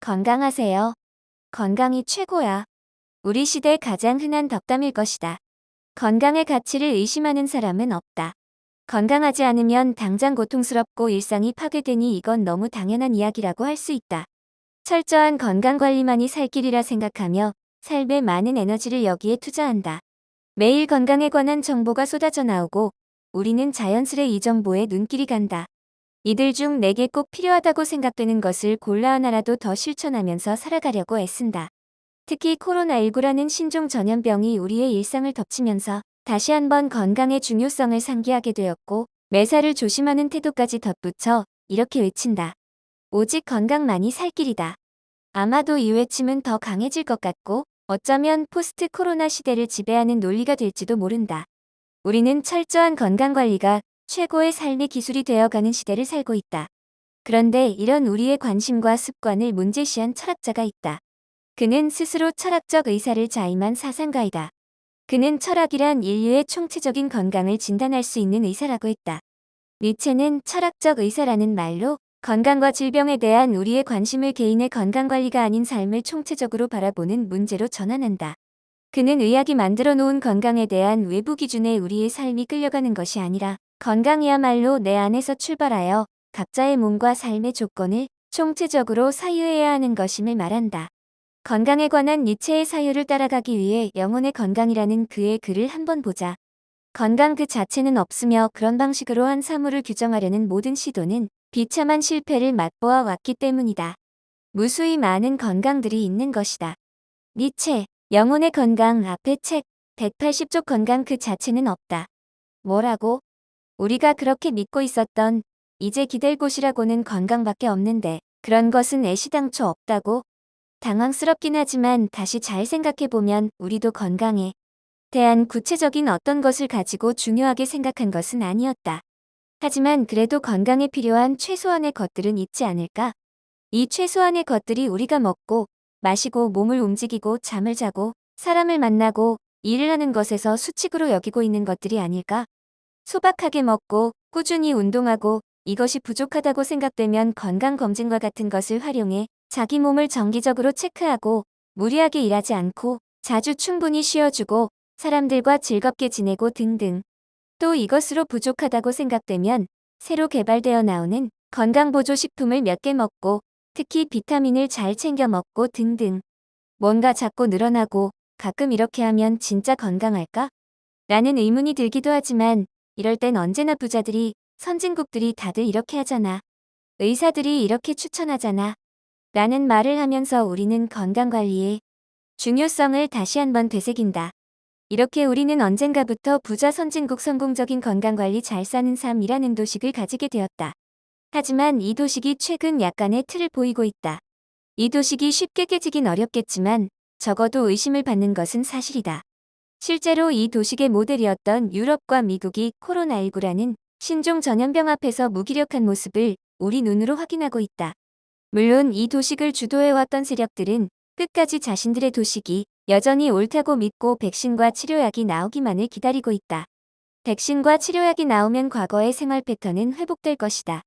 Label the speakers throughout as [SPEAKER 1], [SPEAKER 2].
[SPEAKER 1] 건강하세요. 건강이 최고야. 우리 시대 가장 흔한 덕담일 것이다. 건강의 가치를 의심하는 사람은 없다. 건강하지 않으면 당장 고통스럽고 일상이 파괴되니 이건 너무 당연한 이야기라고 할 수 있다. 철저한 건강관리만이 살 길이라 생각하며 삶의 많은 에너지를 여기에 투자한다. 매일 건강에 관한 정보가 쏟아져 나오고 우리는 자연스레 이 정보에 눈길이 간다. 이들 중 내게 꼭 필요하다고 생각되는 것을 골라 하나라도 더 실천하면서 살아가려고 애쓴다. 특히 코로나19라는 신종 전염병이 우리의 일상을 덮치면서 다시 한번 건강의 중요성을 상기하게 되었고 매사를 조심하는 태도까지 덧붙여 이렇게 외친다. 오직 건강만이 살 길이다. 아마도 이 외침은 더 강해질 것 같고 어쩌면 포스트 코로나 시대를 지배하는 논리가 될지도 모른다. 우리는 철저한 건강관리가 최고의 삶의 기술이 되어가는 시대를 살고 있다. 그런데 이런 우리의 관심과 습관을 문제시한 철학자가 있다. 그는 스스로 철학적 의사를 자임한 사상가이다. 그는 철학이란 인류의 총체적인 건강을 진단할 수 있는 의사라고 했다. 니체는 철학적 의사라는 말로 건강과 질병에 대한 우리의 관심을 개인의 건강관리가 아닌 삶을 총체적으로 바라보는 문제로 전환한다. 그는 의학이 만들어 놓은 건강에 대한 외부 기준에 우리의 삶이 끌려가는 것이 아니라 건강이야말로 내 안에서 출발하여 각자의 몸과 삶의 조건을 총체적으로 사유해야 하는 것임을 말한다. 건강에 관한 니체의 사유를 따라가기 위해 영혼의 건강이라는 그의 글을 한번 보자. 건강 그 자체는 없으며 그런 방식으로 한 사물을 규정하려는 모든 시도는 비참한 실패를 맛보아 왔기 때문이다. 무수히 많은 건강들이 있는 것이다. 니체, 영혼의 건강 앞에 책 180쪽 건강 그 자체는 없다. 뭐라고? 우리가 그렇게 믿고 있었던 이제 기댈 곳이라고는 건강밖에 없는데 그런 것은 애시당초 없다고? 당황스럽긴 하지만 다시 잘 생각해보면 우리도 건강에 대한 구체적인 어떤 것을 가지고 중요하게 생각한 것은 아니었다. 하지만 그래도 건강에 필요한 최소한의 것들은 있지 않을까? 이 최소한의 것들이 우리가 먹고 마시고 몸을 움직이고 잠을 자고 사람을 만나고 일을 하는 것에서 수칙으로 여기고 있는 것들이 아닐까? 소박하게 먹고 꾸준히 운동하고 이것이 부족하다고 생각되면 건강검진과 같은 것을 활용해 자기 몸을 정기적으로 체크하고 무리하게 일하지 않고 자주 충분히 쉬어주고 사람들과 즐겁게 지내고 등등. 또 이것으로 부족하다고 생각되면 새로 개발되어 나오는 건강보조식품을 몇 개 먹고 특히 비타민을 잘 챙겨 먹고 등등. 뭔가 자꾸 늘어나고 가끔 이렇게 하면 진짜 건강할까? 라는 의문이 들기도 하지만 이럴 땐 언제나 부자들이 선진국들이 다들 이렇게 하잖아. 의사들이 이렇게 추천하잖아. 라는 말을 하면서 우리는 건강관리의 중요성을 다시 한번 되새긴다. 이렇게 우리는 언젠가부터 부자 선진국 성공적인 건강관리 잘 사는 삶이라는 도식을 가지게 되었다. 하지만 이 도식이 최근 약간의 틀을 보이고 있다. 이 도식이 쉽게 깨지긴 어렵겠지만 적어도 의심을 받는 것은 사실이다. 실제로 이 도식의 모델이었던 유럽과 미국이 코로나19라는 신종 전염병 앞에서 무기력한 모습을 우리 눈으로 확인하고 있다. 물론 이 도식을 주도해왔던 세력들은 끝까지 자신들의 도식이 여전히 옳다고 믿고 백신과 치료약이 나오기만을 기다리고 있다. 백신과 치료약이 나오면 과거의 생활 패턴은 회복될 것이다.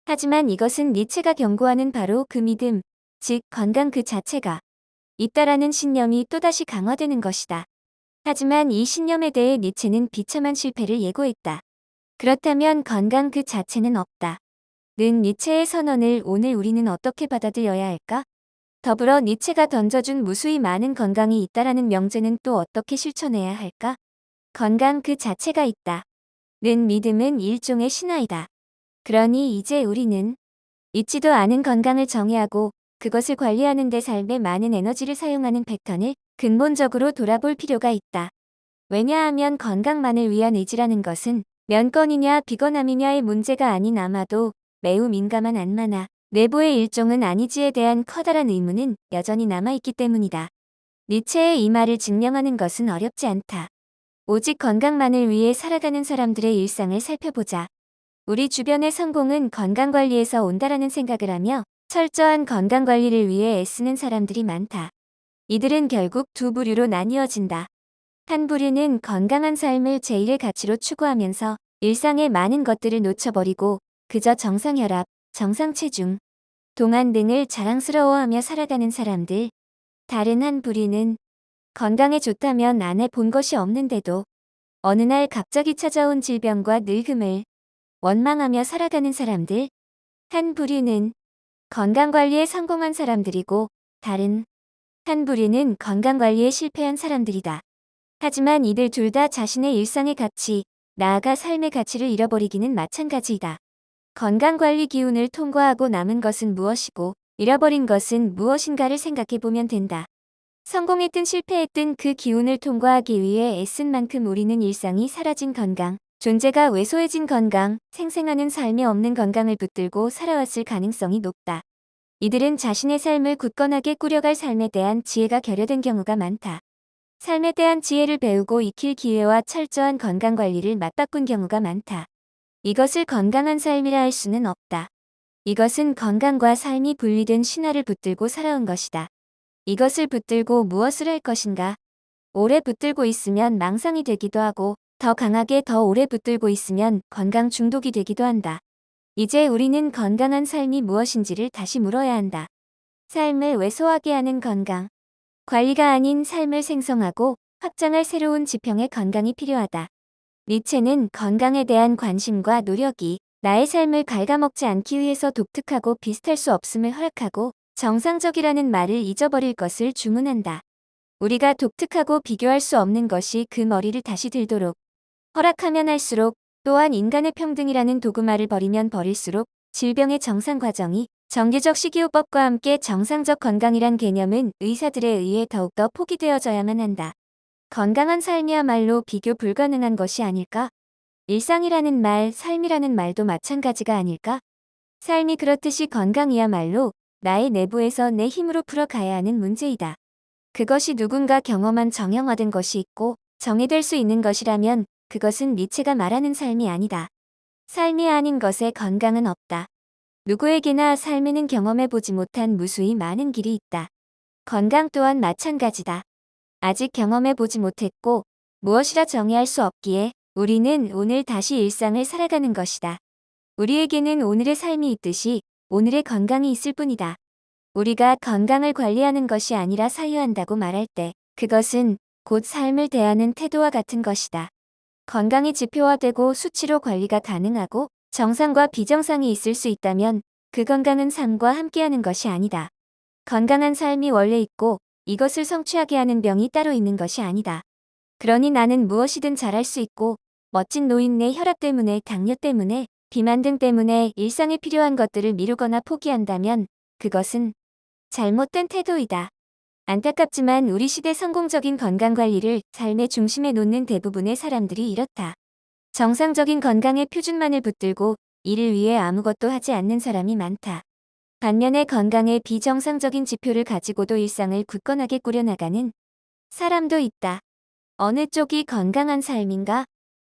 [SPEAKER 1] 하지만 이것은 니체가 경고하는 바로 그 믿음, 즉 건강 그 자체가 있다라는 신념이 또다시 강화되는 것이다. 하지만 이 신념에 대해 니체는 비참한 실패를 예고했다. 그렇다면 건강 그 자체는 없다. 는 니체의 선언을 오늘 우리는 어떻게 받아들여야 할까? 더불어 니체가 던져준 무수히 많은 건강이 있다라는 명제는 또 어떻게 실천해야 할까? 건강 그 자체가 있다. 는 믿음은 일종의 신화이다. 그러니 이제 우리는 있지도 않은 건강을 정의하고 그것을 관리하는 데 삶의 많은 에너지를 사용하는 패턴을 근본적으로 돌아볼 필요가 있다. 왜냐하면 건강만을 위한 의지라는 것은 면건이냐 비건함이냐의 문제가 아닌 아마도 매우 민감한 안마나 내부의 일종은 아니지에 대한 커다란 의문은 여전히 남아있기 때문이다. 니체의 이 말을 증명하는 것은 어렵지 않다. 오직 건강만을 위해 살아가는 사람들의 일상을 살펴보자. 우리 주변의 성공은 건강관리에서 온다라는 생각을 하며 철저한 건강관리를 위해 애쓰는 사람들이 많다. 이들은 결국 두 부류로 나뉘어진다. 한 부류는 건강한 삶을 제일의 가치로 추구하면서 일상의 많은 것들을 놓쳐버리고 그저 정상혈압, 정상체중, 동안 등을 자랑스러워하며 살아가는 사람들. 다른 한 부류는 건강에 좋다면 안 해본 것이 없는데도 어느 날 갑자기 찾아온 질병과 늙음을 원망하며 살아가는 사람들. 한 부류는 건강관리에 성공한 사람들이고 다른 한 부류는 건강관리에 실패한 사람들이다. 하지만 이들 둘 다 자신의 일상의 가치, 나아가 삶의 가치를 잃어버리기는 마찬가지이다. 건강관리 기운을 통과하고 남은 것은 무엇이고 잃어버린 것은 무엇인가를 생각해보면 된다. 성공했든 실패했든 그 기운을 통과하기 위해 애쓴 만큼 우리는 일상이 사라진 건강, 존재가 왜소해진 건강, 생생하는 삶이 없는 건강을 붙들고 살아왔을 가능성이 높다. 이들은 자신의 삶을 굳건하게 꾸려갈 삶에 대한 지혜가 결여된 경우가 많다. 삶에 대한 지혜를 배우고 익힐 기회와 철저한 건강관리를 맞바꾼 경우가 많다. 이것을 건강한 삶이라 할 수는 없다. 이것은 건강과 삶이 분리된 신화를 붙들고 살아온 것이다. 이것을 붙들고 무엇을 할 것인가? 오래 붙들고 있으면 망상이 되기도 하고 더 강하게 더 오래 붙들고 있으면 건강 중독이 되기도 한다. 이제 우리는 건강한 삶이 무엇인지를 다시 물어야 한다. 삶을 왜소하게 하는 건강. 관리가 아닌 삶을 생성하고 확장할 새로운 지평의 건강이 필요하다. 니체는 건강에 대한 관심과 노력이 나의 삶을 갉아먹지 않기 위해서 독특하고 비슷할 수 없음을 허락하고 정상적이라는 말을 잊어버릴 것을 주문한다. 우리가 독특하고 비교할 수 없는 것이 그 머리를 다시 들도록 허락하면 할수록, 또한 인간의 평등이라는 도구마를 버리면 버릴수록 질병의 정상 과정이 정규적 식이요법과 함께 정상적 건강이란 개념은 의사들에 의해 더욱더 포기되어져야만 한다. 건강한 삶이야말로 비교 불가능한 것이 아닐까? 일상이라는 말, 삶이라는 말도 마찬가지가 아닐까? 삶이 그렇듯이 건강이야말로 나의 내부에서 내 힘으로 풀어가야 하는 문제이다. 그것이 누군가 경험한 정형화된 것이 있고 정의될 수 있는 것이라면 그것은 니체가 말하는 삶이 아니다. 삶이 아닌 것에 건강은 없다. 누구에게나 삶에는 경험해보지 못한 무수히 많은 길이 있다. 건강 또한 마찬가지다. 아직 경험해보지 못했고 무엇이라 정의할 수 없기에 우리는 오늘 다시 일상을 살아가는 것이다. 우리에게는 오늘의 삶이 있듯이 오늘의 건강이 있을 뿐이다. 우리가 건강을 관리하는 것이 아니라 사유한다고 말할 때 그것은 곧 삶을 대하는 태도와 같은 것이다. 건강이 지표화되고 수치로 관리가 가능하고 정상과 비정상이 있을 수 있다면 그 건강은 삶과 함께하는 것이 아니다. 건강한 삶이 원래 있고 이것을 성취하게 하는 병이 따로 있는 것이 아니다. 그러니 나는 무엇이든 잘할 수 있고 멋진 노인네 혈압 때문에 당뇨 때문에 비만 등 때문에 일상에 필요한 것들을 미루거나 포기한다면 그것은 잘못된 태도이다. 안타깝지만 우리 시대 성공적인 건강관리를 삶의 중심에 놓는 대부분의 사람들이 이렇다. 정상적인 건강의 표준만을 붙들고 이를 위해 아무것도 하지 않는 사람이 많다. 반면에 건강의 비정상적인 지표를 가지고도 일상을 굳건하게 꾸려나가는 사람도 있다. 어느 쪽이 건강한 삶인가?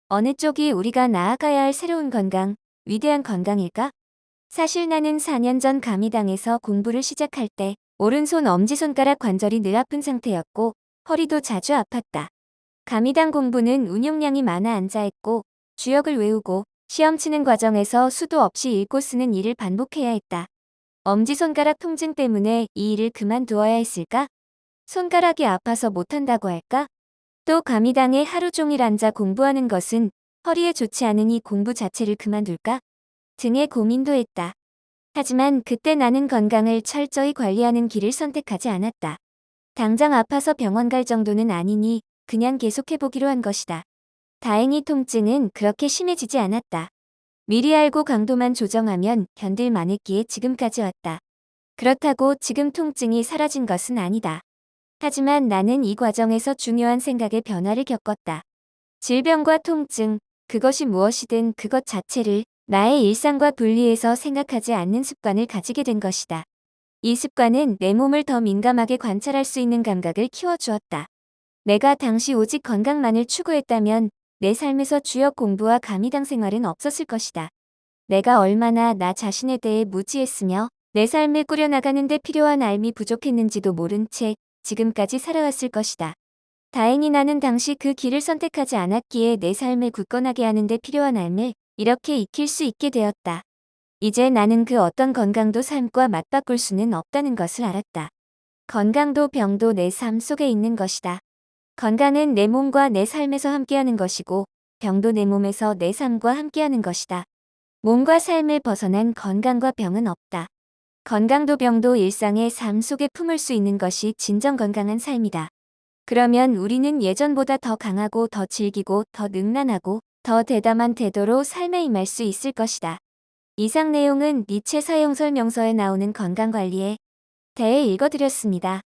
[SPEAKER 1] 어느 쪽이 우리가 나아가야 할 새로운 건강, 위대한 건강일까? 사실 나는 4년 전 감리당에서 공부를 시작할 때 오른손 엄지손가락 관절이 늘 아픈 상태였고 허리도 자주 아팠다. 감리당 공부는 운용량이 많아 앉아있고 주역을 외우고 시험 치는 과정에서 수도 없이 읽고 쓰는 일을 반복해야 했다. 엄지손가락 통증 때문에 이 일을 그만두어야 했을까? 손가락이 아파서 못한다고 할까? 또 감리당에 하루 종일 앉아 공부하는 것은 허리에 좋지 않으니 공부 자체를 그만둘까? 등의 고민도 했다. 하지만 그때 나는 건강을 철저히 관리하는 길을 선택하지 않았다. 당장 아파서 병원 갈 정도는 아니니 그냥 계속해보기로 한 것이다. 다행히 통증은 그렇게 심해지지 않았다. 미리 알고 강도만 조정하면 견딜 만했기에 지금까지 왔다. 그렇다고 지금 통증이 사라진 것은 아니다. 하지만 나는 이 과정에서 중요한 생각의 변화를 겪었다. 질병과 통증, 그것이 무엇이든 그것 자체를 나의 일상과 분리해서 생각하지 않는 습관을 가지게 된 것이다. 이 습관은 내 몸을 더 민감하게 관찰할 수 있는 감각을 키워주었다. 내가 당시 오직 건강만을 추구했다면 내 삶에서 주역 공부와 감리당 생활은 없었을 것이다. 내가 얼마나 나 자신에 대해 무지했으며 내 삶을 꾸려나가는 데 필요한 알미 부족했는지도 모른 채 지금까지 살아왔을 것이다. 다행히 나는 당시 그 길을 선택하지 않았기에 내 삶을 굳건하게 하는 데 필요한 알을 이렇게 익힐 수 있게 되었다. 이제 나는 그 어떤 건강도 삶과 맞바꿀 수는 없다는 것을 알았다. 건강도 병도 내 삶 속에 있는 것이다. 건강은 내 몸과 내 삶에서 함께하는 것이고, 병도 내 몸에서 내 삶과 함께하는 것이다. 몸과 삶을 벗어난 건강과 병은 없다. 건강도 병도 일상의 삶 속에 품을 수 있는 것이 진정 건강한 삶이다. 그러면 우리는 예전보다 더 강하고 더 즐기고 더 능란하고 더 대담한 태도로 삶에 임할 수 있을 것이다. 이상 내용은 니체 사용설명서에 나오는 건강관리에 대해 읽어드렸습니다.